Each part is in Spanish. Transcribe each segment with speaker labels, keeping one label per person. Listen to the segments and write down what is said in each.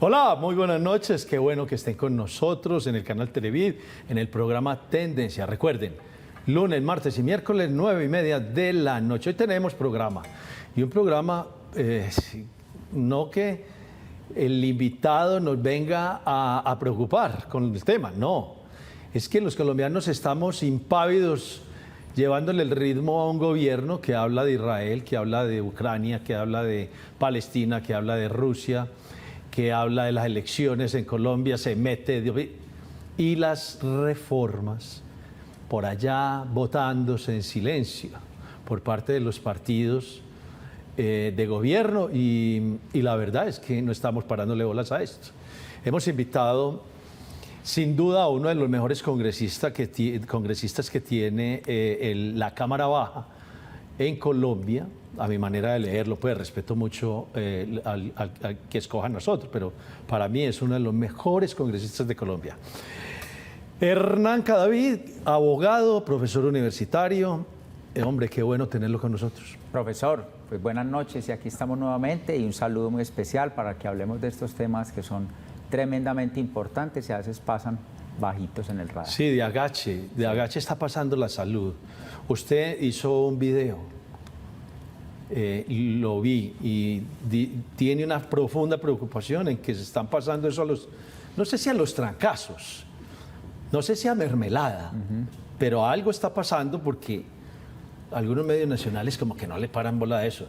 Speaker 1: Hola, muy buenas noches. Qué bueno que estén con nosotros en el canal Televid, en el programa Tendencia. Recuerden, lunes, martes y miércoles, 9:30 de la noche. Hoy tenemos programa. Y un programa, no que el invitado nos venga a preocupar con el tema, no. Es que los colombianos estamos impávidos llevándole el ritmo a un gobierno que habla de Israel, que habla de Ucrania, que habla de Palestina, que habla de Rusia, que habla de las elecciones en Colombia, se mete, y las reformas por allá votándose en silencio por parte de los partidos de gobierno y la verdad es que no estamos parándole bolas a esto. Hemos invitado sin duda a uno de los mejores congresistas que tiene la Cámara Baja en Colombia. A mi manera de leerlo, pues respeto mucho al que escojan nosotros, pero para mí es uno de los mejores congresistas de Colombia. Hernán Cadavid, abogado, profesor universitario. Hombre, qué bueno tenerlo con nosotros.
Speaker 2: Profesor, pues buenas noches y aquí estamos nuevamente y un saludo muy especial para que hablemos de estos temas que son tremendamente importantes y a veces pasan bajitos en el radar.
Speaker 1: Sí, de agache está pasando la salud. Usted hizo un video. Lo vi y tiene una profunda preocupación en que se están pasando eso a los, no sé si a los trancazos, no sé si a mermelada, pero algo está pasando porque algunos medios nacionales como que no le paran bola a eso.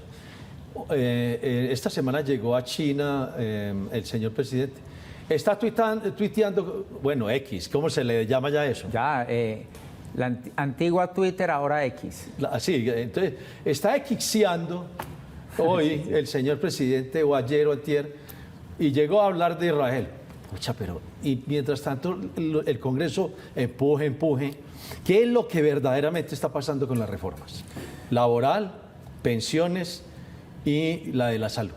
Speaker 1: Esta semana llegó a China el señor presidente. Está tuiteando, bueno, X, ¿cómo se le llama ya eso?
Speaker 2: Ya, la antigua Twitter, ahora X.
Speaker 1: Sí, entonces está exixiando hoy el señor presidente o ayer o antier y llegó a hablar de Israel. Pucha, pero y mientras tanto el Congreso empuje. ¿Qué es lo que verdaderamente está pasando con las reformas? Laboral, pensiones y la de la salud.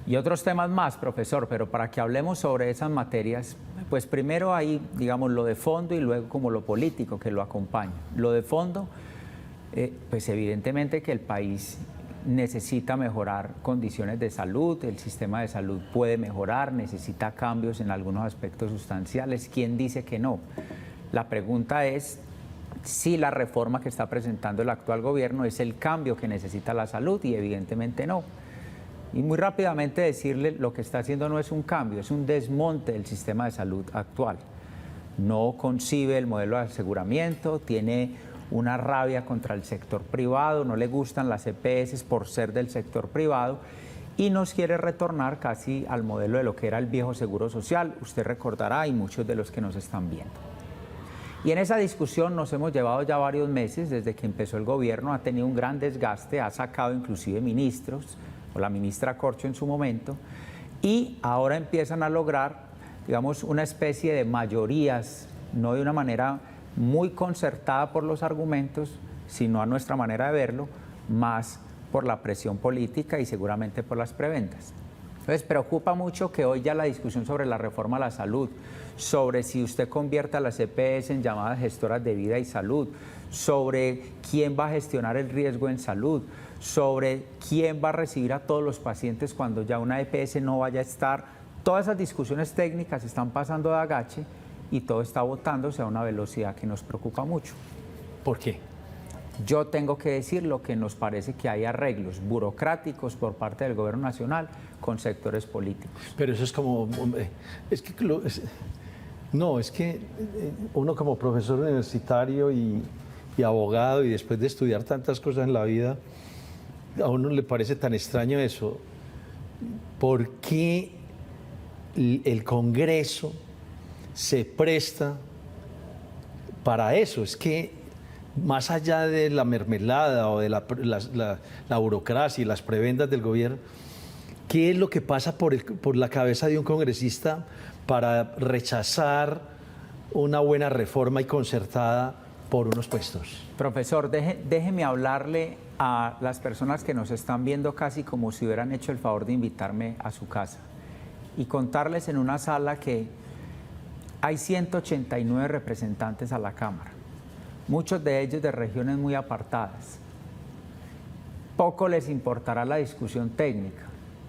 Speaker 2: Y otros temas más, profesor, pero para que hablemos sobre esas materias, pues primero hay, digamos, lo de fondo y luego como lo político que lo acompaña. Lo de fondo, pues evidentemente que el país necesita mejorar condiciones de salud, el sistema de salud puede mejorar, necesita cambios en algunos aspectos sustanciales. ¿Quién dice que no? La pregunta es si la reforma que está presentando el actual gobierno es el cambio que necesita la salud y evidentemente no. Y muy rápidamente decirle, lo que está haciendo no es un cambio, es un desmonte del sistema de salud actual. No concibe el modelo de aseguramiento, tiene una rabia contra el sector privado, no le gustan las EPS por ser del sector privado y nos quiere retornar casi al modelo de lo que era el viejo seguro social. Usted recordará y muchos de los que nos están viendo. Y en esa discusión nos hemos llevado ya varios meses, desde que empezó el gobierno, ha tenido un gran desgaste, ha sacado inclusive ministros, o la ministra Corcho en su momento, y ahora empiezan a lograr, digamos, una especie de mayorías, no de una manera muy concertada por los argumentos, sino a nuestra manera de verlo, más por la presión política y seguramente por las prebendas. Entonces preocupa mucho que hoy ya la discusión sobre la reforma a la salud, sobre si usted convierte a las EPS en llamadas gestoras de vida y salud, sobre quién va a gestionar el riesgo en salud, sobre quién va a recibir a todos los pacientes cuando ya una EPS no vaya a estar. Todas esas discusiones técnicas están pasando de agache y todo está botándose a una velocidad que nos preocupa mucho.
Speaker 1: ¿Por qué?
Speaker 2: Yo tengo que decir lo que nos parece que hay arreglos burocráticos por parte del gobierno nacional con sectores políticos.
Speaker 1: Pero eso es como... es que uno como profesor universitario y abogado y después de estudiar tantas cosas en la vida, a uno le parece tan extraño eso. ¿Por qué el Congreso se presta para eso? Es que más allá de la mermelada o de la burocracia y las prebendas del gobierno, ¿qué es lo que pasa por la cabeza de un congresista para rechazar una buena reforma y concertada por unos puestos?
Speaker 2: Profesor, déjeme hablarle a las personas que nos están viendo casi como si hubieran hecho el favor de invitarme a su casa y contarles en una sala que hay 189 representantes a la Cámara, muchos de ellos de regiones muy apartadas. Poco les importará la discusión técnica.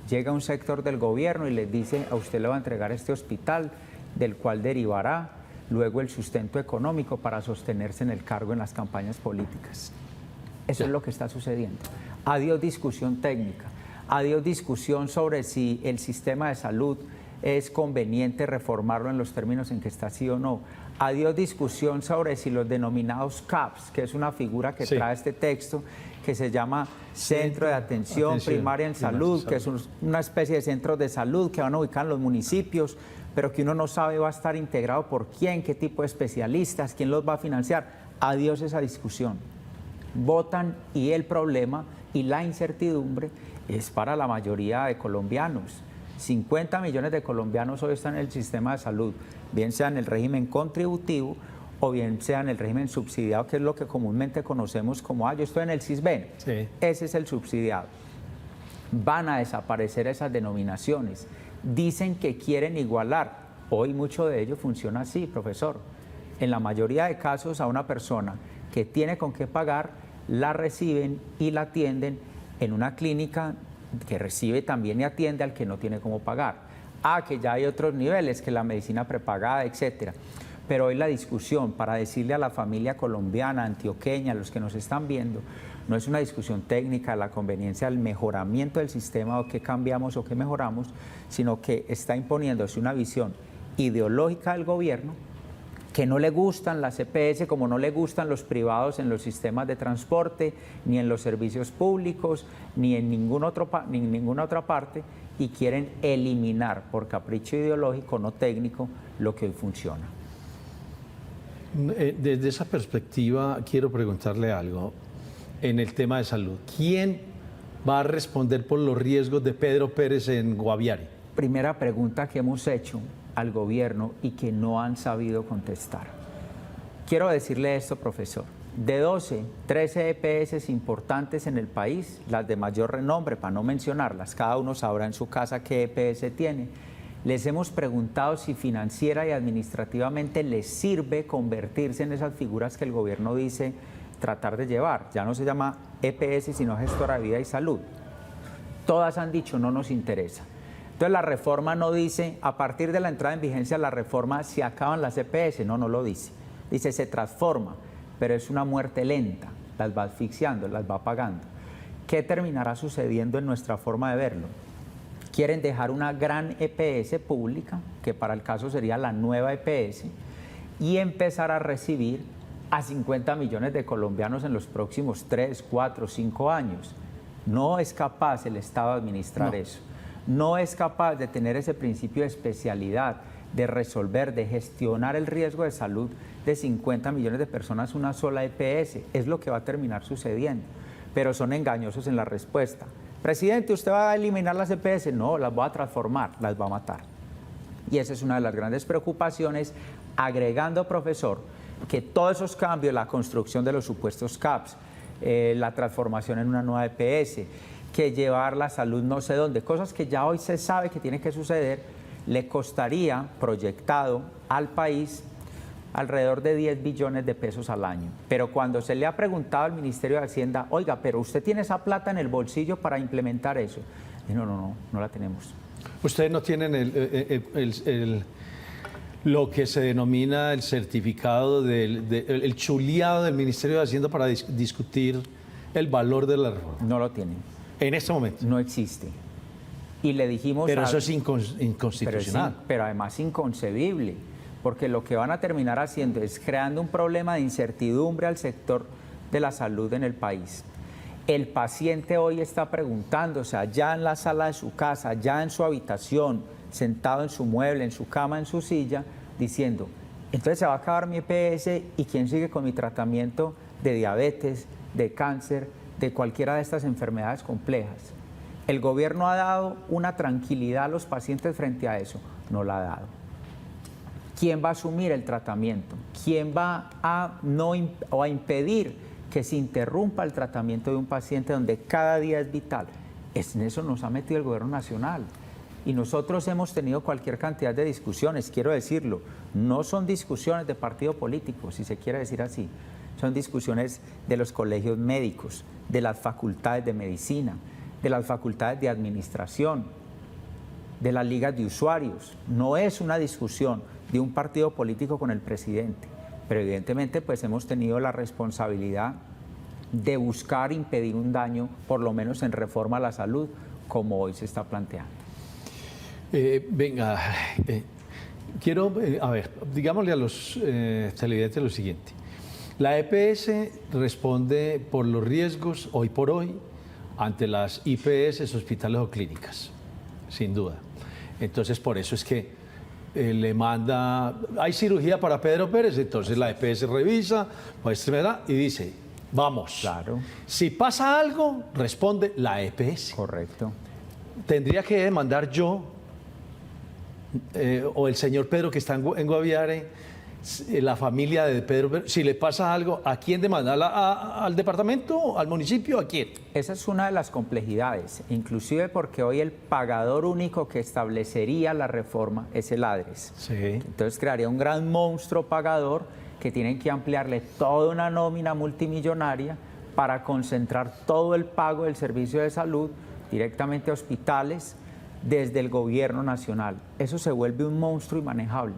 Speaker 2: Llega un sector del gobierno y les dice, a usted le va a entregar este hospital, del cual derivará luego el sustento económico para sostenerse en el cargo en las campañas políticas. Eso es lo que está sucediendo. Adiós discusión técnica, adiós discusión sobre si el sistema de salud es conveniente reformarlo en los términos en que está sí o no. Adiós discusión sobre si los denominados CAPS, que es una figura que trae este texto, que se llama Centro de Atención Primaria en Salud, que es una especie de centros de salud que van a ubicar en los municipios, pero que uno no sabe va a estar integrado por quién, qué tipo de especialistas, quién los va a financiar. Adiós esa discusión. Votan y el problema y la incertidumbre es para la mayoría de colombianos. 50 millones de colombianos hoy están en el sistema de salud, bien sea en el régimen contributivo o bien sea en el régimen subsidiado, que es lo que comúnmente conocemos como, yo estoy en el CISBEN. Sí. Ese es el subsidiado. Van a desaparecer esas denominaciones. Dicen que quieren igualar. Hoy mucho de ello funciona así, profesor. En la mayoría de casos a una persona que tiene con qué pagar, la reciben y la atienden en una clínica que recibe también y atiende al que no tiene cómo pagar. Que ya hay otros niveles, que la medicina prepagada, etcétera. Pero hoy la discusión para decirle a la familia colombiana, antioqueña, a los que nos están viendo, no es una discusión técnica de la conveniencia del mejoramiento del sistema o qué cambiamos o qué mejoramos, sino que está imponiéndose una visión ideológica del gobierno que no le gustan las EPS, como no le gustan los privados en los sistemas de transporte, ni en los servicios públicos, ni en ninguna otra parte, y quieren eliminar por capricho ideológico, no técnico, lo que hoy funciona.
Speaker 1: Desde esa perspectiva quiero preguntarle algo en el tema de salud. ¿Quién va a responder por los riesgos de Pedro Pérez en Guaviare?
Speaker 2: Primera pregunta que hemos hecho al gobierno y que no han sabido contestar. Quiero decirle esto, profesor. De 12, 13 EPS importantes en el país, las de mayor renombre, para no mencionarlas, cada uno sabrá en su casa qué EPS tiene, les hemos preguntado si financiera y administrativamente les sirve convertirse en esas figuras que el gobierno dice tratar de llevar. Ya no se llama EPS, sino gestora de vida y salud. Todas han dicho no nos interesa. Entonces la reforma no dice, a partir de la entrada en vigencia de la reforma se acaban las EPS, no lo dice. Dice se transforma, pero es una muerte lenta, las va asfixiando, las va apagando. ¿Qué terminará sucediendo en nuestra forma de verlo? Quieren dejar una gran EPS pública, que para el caso sería la nueva EPS, y empezar a recibir a 50 millones de colombianos en los próximos 3, 4, 5 años. No es capaz el Estado de administrar eso. No es capaz de tener ese principio de especialidad, de resolver, de gestionar el riesgo de salud de 50 millones de personas una sola EPS. Es lo que va a terminar sucediendo. Pero son engañosos en la respuesta. Presidente, ¿usted va a eliminar las EPS? No, las va a transformar, las va a matar. Y esa es una de las grandes preocupaciones, agregando, profesor, que todos esos cambios, la construcción de los supuestos CAPS, la transformación en una nueva EPS, que llevar la salud no sé dónde, cosas que ya hoy se sabe que tiene que suceder, le costaría, proyectado al país, alrededor de 10 billones de pesos al año. Pero cuando se le ha preguntado al Ministerio de Hacienda, oiga, pero usted tiene esa plata en el bolsillo para implementar eso. Y no la tenemos.
Speaker 1: Ustedes no tienen lo que se denomina el certificado, el chuleado del Ministerio de Hacienda para discutir el valor de la reforma.
Speaker 2: No lo tienen.
Speaker 1: En este momento.
Speaker 2: No existe. Y le dijimos...
Speaker 1: Pero eso es inconstitucional.
Speaker 2: Pero además inconcebible, porque lo que van a terminar haciendo es creando un problema de incertidumbre al sector de la salud en el país. El paciente hoy está preguntándose allá en la sala de su casa, ya en su habitación, sentado en su mueble, en su cama, en su silla, diciendo, entonces se va a acabar mi EPS y ¿quién sigue con mi tratamiento de diabetes, de cáncer, de cualquiera de estas enfermedades complejas? ¿El gobierno ha dado una tranquilidad a los pacientes frente a eso? No la ha dado. ¿Quién va a asumir el tratamiento? ¿Quién va a impedir que se interrumpa el tratamiento de un paciente donde cada día es vital? En eso nos ha metido el gobierno nacional. Y nosotros hemos tenido cualquier cantidad de discusiones, quiero decirlo. No son discusiones de partido político, si se quiere decir así. Son discusiones de los colegios médicos, de las facultades de medicina, de las facultades de administración, de las ligas de usuarios. No es una discusión de un partido político con el presidente, pero evidentemente pues hemos tenido la responsabilidad de buscar impedir un daño, por lo menos en reforma a la salud, como hoy se está planteando.
Speaker 1: Venga, quiero, a ver, digámosle a los televidentes lo siguiente. La EPS responde por los riesgos, hoy por hoy, ante las IPS, hospitales o clínicas, sin duda. Entonces, por eso es que le manda, hay cirugía para Pedro Pérez, entonces la EPS revisa, muéstremela y dice, vamos.
Speaker 2: Claro.
Speaker 1: Si pasa algo, responde la EPS.
Speaker 2: Correcto.
Speaker 1: Tendría que demandar yo o el señor Pedro que está en Guaviare, la familia de Pedro, si le pasa algo, ¿a quién demanda? ¿Al departamento? ¿Al municipio? ¿A quién?
Speaker 2: Esa es una de las complejidades, inclusive porque hoy el pagador único que establecería la reforma es el ADRES.
Speaker 1: Sí.
Speaker 2: Entonces crearía un gran monstruo pagador que tienen que ampliarle toda una nómina multimillonaria para concentrar todo el pago del servicio de salud directamente a hospitales desde el gobierno nacional. Eso se vuelve un monstruo inmanejable.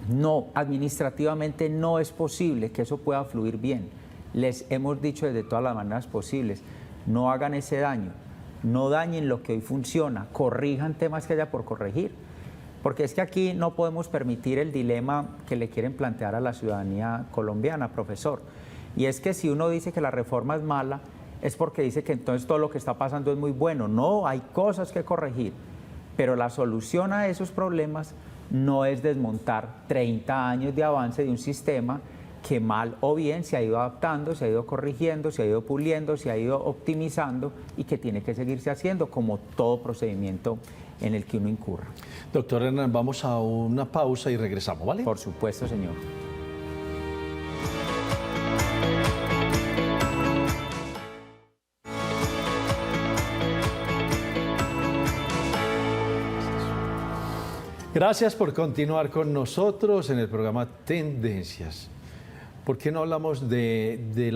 Speaker 2: No, administrativamente no es posible que eso pueda fluir bien. Les hemos dicho desde todas las maneras posibles, no hagan ese daño, no dañen lo que hoy funciona, corrijan temas que haya por corregir. Porque es que aquí no podemos permitir el dilema que le quieren plantear a la ciudadanía colombiana, profesor. Y es que si uno dice que la reforma es mala, es porque dice que entonces todo lo que está pasando es muy bueno. No, hay cosas que corregir, pero la solución a esos problemas no es desmontar 30 años de avance de un sistema que mal o bien se ha ido adaptando, se ha ido corrigiendo, se ha ido puliendo, se ha ido optimizando y que tiene que seguirse haciendo como todo procedimiento en el que uno incurra.
Speaker 1: Doctor Hernán, vamos a una pausa y regresamos, ¿vale?
Speaker 2: Por supuesto, señor.
Speaker 1: Gracias por continuar con nosotros en el programa Tendencias. ¿Por qué no hablamos de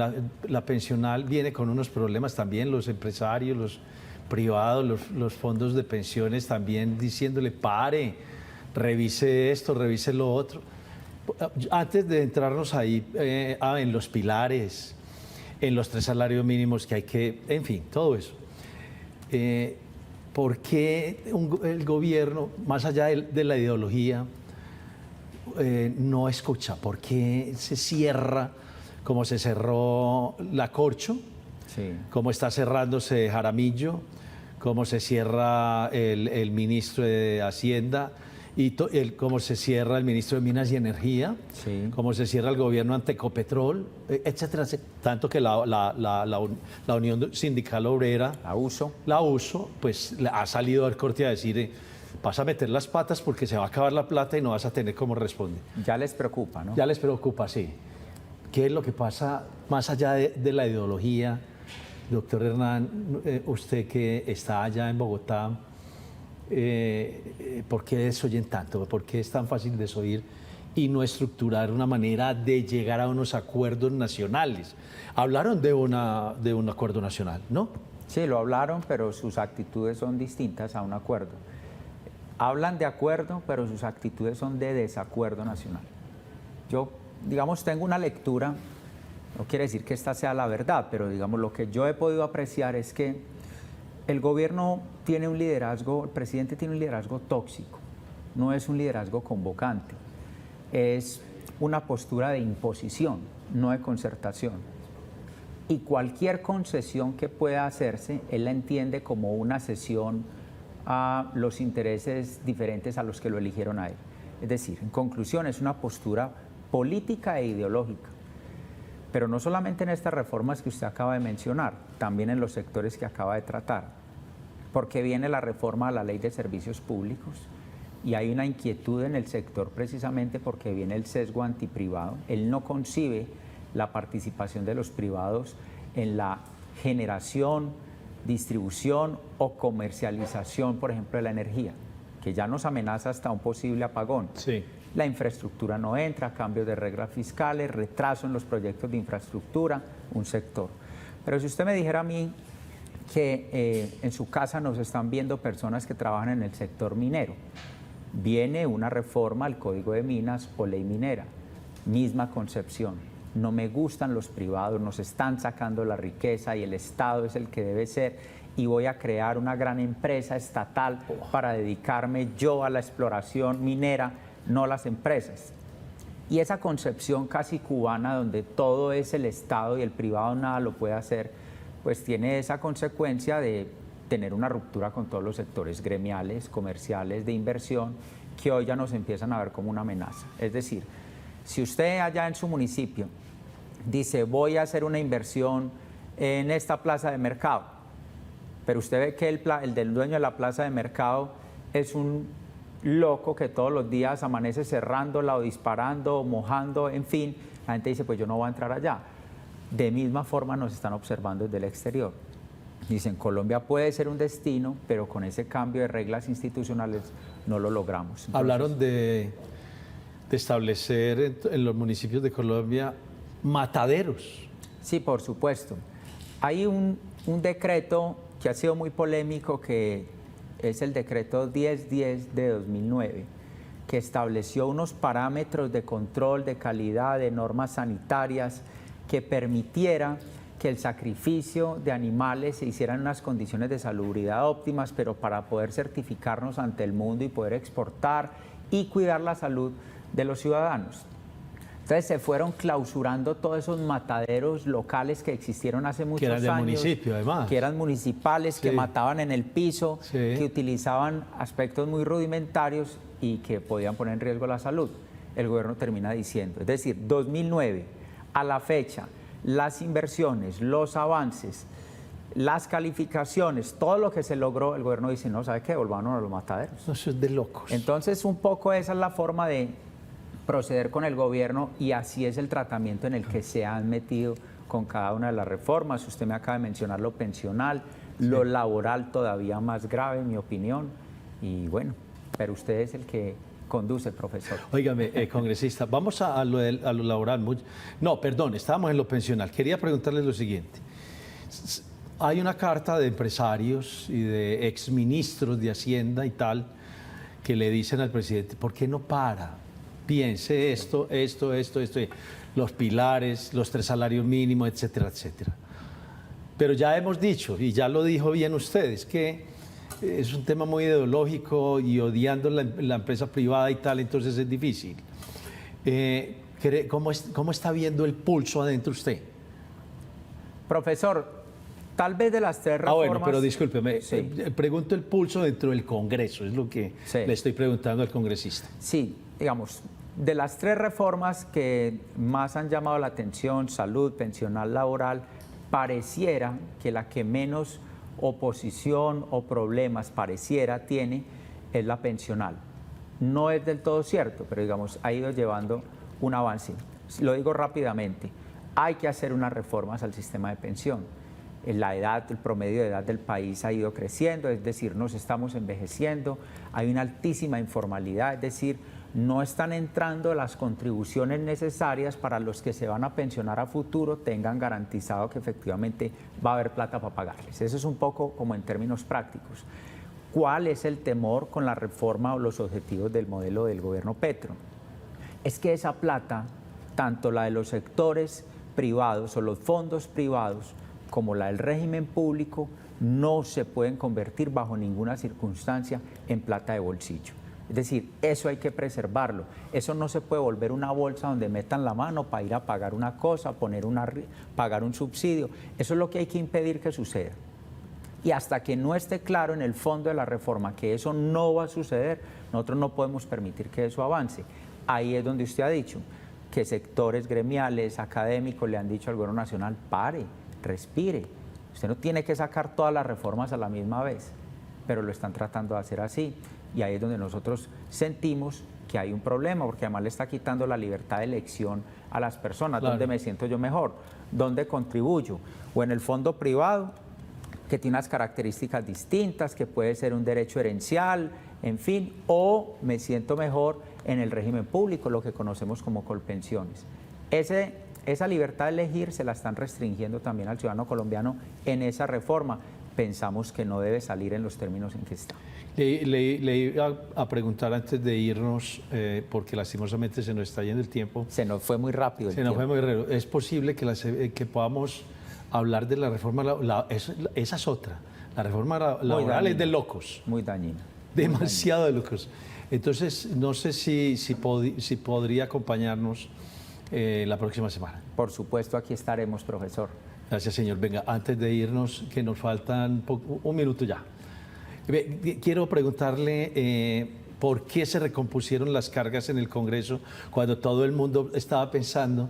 Speaker 1: la pensional? Viene con unos problemas también, los empresarios, los privados, los fondos de pensiones también diciéndole pare, revise esto, revise lo otro. Antes de entrarnos ahí en los pilares, en los 3 salarios mínimos que hay que, en fin, todo eso. ¿Por qué el gobierno, más allá de la ideología, no escucha? ¿Por qué se cierra como se cerró la Corcho?
Speaker 2: Sí.
Speaker 1: Como está cerrándose Jaramillo, cómo se cierra el ministro de Hacienda y cómo se cierra el ministro de Minas y Energía,
Speaker 2: Sí.
Speaker 1: cómo se cierra el gobierno ante Ecopetrol, etcétera, tanto que la Unión Sindical Obrera, la USO, pues ha salido al corte a decir vas a meter las patas porque se va a acabar la plata y no vas a tener cómo responder.
Speaker 2: Ya les preocupa, ¿no?
Speaker 1: Ya les preocupa, sí. ¿Qué es lo que pasa más allá de la ideología? Doctor Hernán, usted que está allá en Bogotá, ¿por qué desoyen tanto? ¿Por qué es tan fácil desoír y no estructurar una manera de llegar a unos acuerdos nacionales? Hablaron de un acuerdo nacional, ¿no?
Speaker 2: Sí, lo hablaron, pero sus actitudes son distintas a un acuerdo. Hablan de acuerdo, pero sus actitudes son de desacuerdo nacional. Yo, digamos, tengo una lectura. No quiere decir que esta sea la verdad, pero digamos lo que yo he podido apreciar es que el gobierno tiene un liderazgo, el presidente tiene un liderazgo tóxico, no es un liderazgo convocante, es una postura de imposición, no de concertación. Y cualquier concesión que pueda hacerse, él la entiende como una cesión a los intereses diferentes a los que lo eligieron a él. Es decir, en conclusión, es una postura política e ideológica. Pero no solamente en estas reformas que usted acaba de mencionar, también en los sectores que acaba de tratar, porque viene la reforma a la Ley de Servicios Públicos y hay una inquietud en el sector precisamente porque viene el sesgo antiprivado. Él no concibe la participación de los privados en la generación, distribución o comercialización, por ejemplo, de la energía, que ya nos amenaza hasta un posible apagón.
Speaker 1: Sí.
Speaker 2: La infraestructura no entra, cambios de reglas fiscales, retraso en los proyectos de infraestructura, un sector. Pero si usted me dijera a mí que en su casa nos están viendo personas que trabajan en el sector minero. Viene una reforma al Código de Minas o ley minera, misma concepción. No me gustan los privados, nos están sacando la riqueza y el Estado es el que debe ser, y voy a crear una gran empresa estatal para dedicarme yo a la exploración minera, no las empresas. Y esa concepción casi cubana, donde todo es el Estado y el privado nada lo puede hacer, pues tiene esa consecuencia de tener una ruptura con todos los sectores gremiales, comerciales, de inversión, que hoy ya nos empiezan a ver como una amenaza. Es decir, si usted allá en su municipio dice, voy a hacer una inversión en esta plaza de mercado, pero usted ve que el del dueño de la plaza de mercado es un loco que todos los días amanece cerrándola o disparando o mojando, en fin, la gente dice, pues yo no voy a entrar allá. De misma forma nos están observando desde el exterior. Dicen, Colombia puede ser un destino, pero con ese cambio de reglas institucionales no lo logramos. Entonces,
Speaker 1: hablaron de establecer en los municipios de Colombia mataderos.
Speaker 2: Sí, por supuesto. Hay un decreto que ha sido muy polémico, que es el decreto 1010 de 2009, que estableció unos parámetros de control, de calidad, de normas sanitarias, que permitiera que el sacrificio de animales se hiciera en unas condiciones de salubridad óptimas, pero para poder certificarnos ante el mundo y poder exportar y cuidar la salud de los ciudadanos. Entonces se fueron clausurando todos esos mataderos locales que existieron hace muchos años.
Speaker 1: Que eran del municipio, además.
Speaker 2: Que eran municipales,
Speaker 1: Sí.
Speaker 2: que mataban en el piso,
Speaker 1: Sí.
Speaker 2: que utilizaban aspectos muy rudimentarios y que podían poner en riesgo la salud. El gobierno termina diciendo, es decir, 2009, a la fecha, las inversiones, los avances, las calificaciones, todo lo que se logró, el gobierno dice, no, ¿sabe qué? Volvámonos a los mataderos.
Speaker 1: No, eso es de locos.
Speaker 2: Entonces, un poco esa es la forma de proceder con el gobierno, y así es el tratamiento en el que se han metido con cada una de las reformas. Usted me acaba de mencionar lo pensional, lo laboral todavía más grave, en mi opinión, y bueno, pero usted es el que conduce, profesor.
Speaker 1: Óigame, congresista, vamos a lo laboral. No, perdón, estábamos en lo pensional. Quería preguntarles lo siguiente. Hay una carta de empresarios y de exministros de Hacienda y tal que le dicen al presidente, ¿por qué no para? Piense esto, los pilares, los 3 salarios mínimos, etcétera, etcétera. Pero ya hemos dicho, y ya lo dijo bien ustedes, que es un tema muy ideológico y odiando la empresa privada y tal, entonces es difícil. ¿Cómo está viendo el pulso adentro usted?
Speaker 2: Profesor, tal vez de las 3 reformas...
Speaker 1: Bueno, pero discúlpeme,
Speaker 2: Sí.
Speaker 1: Pregunto el pulso dentro del Congreso, es lo que
Speaker 2: Sí.
Speaker 1: le estoy preguntando al congresista.
Speaker 2: Sí, digamos, de las 3 reformas que más han llamado la atención, salud, pensional, laboral, pareciera que la que menos oposición o problemas pareciera tiene es la pensional. No es del todo cierto, pero digamos, ha ido llevando un avance. Lo digo rápidamente, hay que hacer unas reformas al sistema de pensión. La edad, el promedio de edad del país ha ido creciendo, es decir, nos estamos envejeciendo, hay una altísima informalidad, es decir, no están entrando las contribuciones necesarias para los que se van a pensionar a futuro tengan garantizado que efectivamente va a haber plata para pagarles. Eso es un poco como en términos prácticos. ¿Cuál es el temor con la reforma o los objetivos del modelo del gobierno Petro? Es que esa plata, tanto la de los sectores privados o los fondos privados, como la del régimen público, no se pueden convertir bajo ninguna circunstancia en plata de bolsillo. Es decir, eso hay que preservarlo. Eso no se puede volver una bolsa donde metan la mano para ir a pagar una cosa, pagar un subsidio. Eso es lo que hay que impedir que suceda. Y hasta que no esté claro en el fondo de la reforma que eso no va a suceder, nosotros no podemos permitir que eso avance. Ahí es donde usted ha dicho que sectores gremiales, académicos le han dicho al gobierno nacional, pare, respire. Usted no tiene que sacar todas las reformas a la misma vez, pero lo están tratando de hacer así. Y ahí es donde nosotros sentimos que hay un problema, porque además le está quitando la libertad de elección a las personas.
Speaker 1: Claro.
Speaker 2: ¿Dónde me siento yo mejor? ¿Dónde contribuyo? O en el fondo privado, que tiene unas características distintas, que puede ser un derecho herencial, en fin, o me siento mejor en el régimen público, lo que conocemos como colpensiones. Esa libertad de elegir se la están restringiendo también al ciudadano colombiano en esa reforma, pensamos que no debe salir en los términos en que está.
Speaker 1: Le iba a preguntar antes de irnos, porque lastimosamente se nos está yendo el tiempo.
Speaker 2: Se nos fue muy rápido el
Speaker 1: Se nos
Speaker 2: tiempo.
Speaker 1: fue muy rápido. ¿Es posible que podamos hablar de la reforma laboral? Esa es otra. La reforma laboral es de locos.
Speaker 2: Muy dañina.
Speaker 1: Demasiado de locos. Entonces, no sé si podría acompañarnos la próxima semana.
Speaker 2: Por supuesto, aquí estaremos, profesor.
Speaker 1: Gracias, señor. Venga, antes de irnos, que nos faltan un minuto ya. Quiero preguntarle por qué se recompusieron las cargas en el Congreso cuando todo el mundo estaba pensando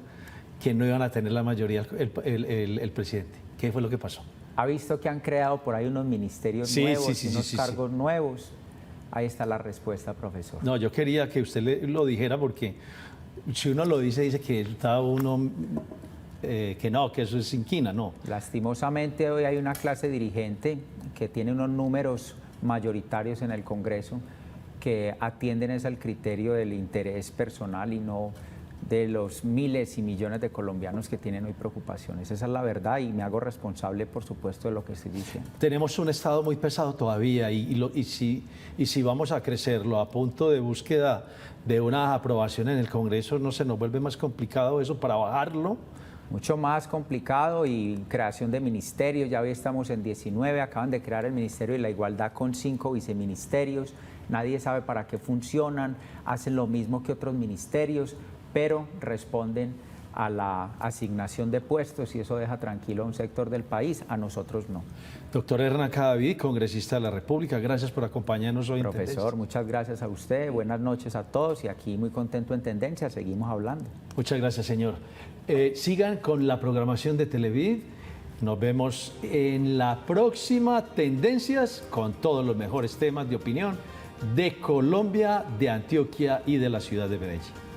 Speaker 1: que no iban a tener la mayoría el presidente. ¿Qué fue lo que pasó?
Speaker 2: ¿Ha visto que han creado por ahí unos ministerios nuevos y unos cargos nuevos? Ahí está la respuesta, profesor.
Speaker 1: No, yo quería que usted lo dijera porque si uno lo dice que está uno... que no, que eso es inquina, no.
Speaker 2: Lastimosamente hoy hay una clase dirigente que tiene unos números mayoritarios en el Congreso que atienden es al criterio del interés personal y no de los miles y millones de colombianos que tienen hoy preocupaciones. Esa es la verdad y me hago responsable, por supuesto, de lo que estoy diciendo.
Speaker 1: Tenemos un Estado muy pesado todavía y si vamos a crecerlo a punto de búsqueda de una aprobación en el Congreso, ¿no se nos vuelve más complicado eso para bajarlo?
Speaker 2: Mucho más complicado y creación de ministerios, ya hoy estamos en 19, acaban de crear el Ministerio de la Igualdad con 5 viceministerios, nadie sabe para qué funcionan, hacen lo mismo que otros ministerios, pero responden a la asignación de puestos y eso deja tranquilo a un sector del país, a nosotros no.
Speaker 1: Doctor Hernán Cadavid, congresista de la República, gracias por acompañarnos hoy.
Speaker 2: Profesor, muchas gracias a usted, buenas noches a todos y aquí muy contento en Tendencia, seguimos hablando.
Speaker 1: Muchas gracias, señor. Sigan con la programación de Televid, nos vemos en la próxima Tendencias con todos los mejores temas de opinión de Colombia, de Antioquia y de la ciudad de Medellín.